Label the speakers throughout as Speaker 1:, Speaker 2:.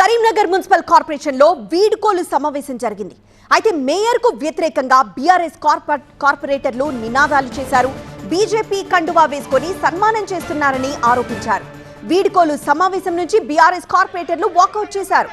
Speaker 1: Karimnagar municipal corporation లో వీడ్కోలు సమావేశం జరిగింది. అయితే మేయర్ కు వ్యతిరేకంగా బీఆర్ఎస్ కార్పొరేటర్లు నినాదాలు చేశారు. బీజేపీ కండువా వేసుకొని సన్మానం చేస్తున్నారని ఆరోపించారు. వీడ్కోలు సమావేశం నుంచి బీఆర్ఎస్ కార్పొరేటర్లు వాకౌట్ చేశారు.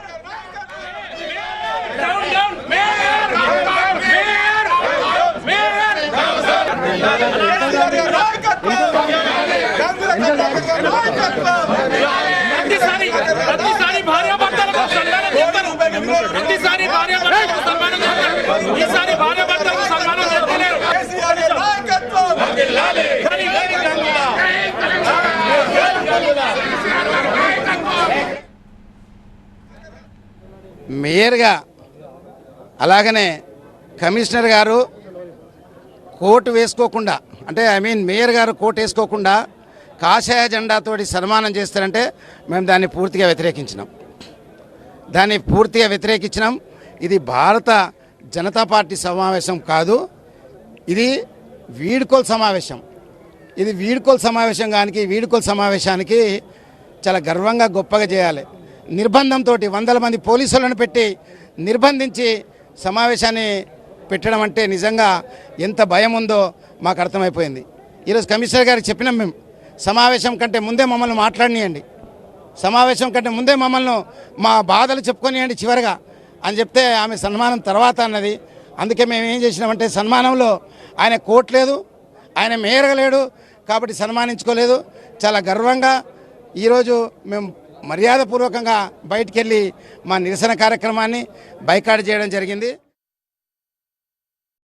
Speaker 2: మేయర్గా అలాగనే కమిషనర్ గారు కోటు వేసుకోకుండా అంటే మేయర్ గారు కోటు వేసుకోకుండా కాషాయ జెండాతోటి సన్మానం చేస్తారంటే మేము దాన్ని పూర్తిగా వ్యతిరేకించినాం. ఇది భారత జనతా పార్టీ సమావేశం కాదు, ఇది వీడ్కోలు సమావేశం. ఇది వీడ్కోలు సమావేశానికి చాలా గర్వంగా గొప్పగా చేయాలి. నిర్బంధంతో వందల మంది పోలీసులను పెట్టి నిర్బంధించి సమావేశాన్ని పెట్టడం అంటే నిజంగా ఎంత భయం ఉందో మాకు అర్థమైపోయింది. ఈరోజు కమిషనర్ గారికి చెప్పినాం, మేము సమావేశం కంటే ముందే మమ్మల్ని మాట్లాడనియండి, సమావేశం కంటే ముందే మమ్మల్ని మా బాధలు చెప్పుకొనియండి చివరిగా అని చెప్తే ఆమె సన్మానం తర్వాత అన్నది. అందుకే మేము ఏం చేసినామంటే సన్మానంలో ఆయన కోట్ లేదు, ఆయన మేయర్గా లేడు కాబట్టి సన్మానించుకోలేదు. చాలా గర్వంగా ఈరోజు మేము మర్యాదపూర్వకంగా బయటికి వెళ్ళి మా నిరసన కార్యక్రమాన్ని బైకాట్ చేయడం జరిగింది.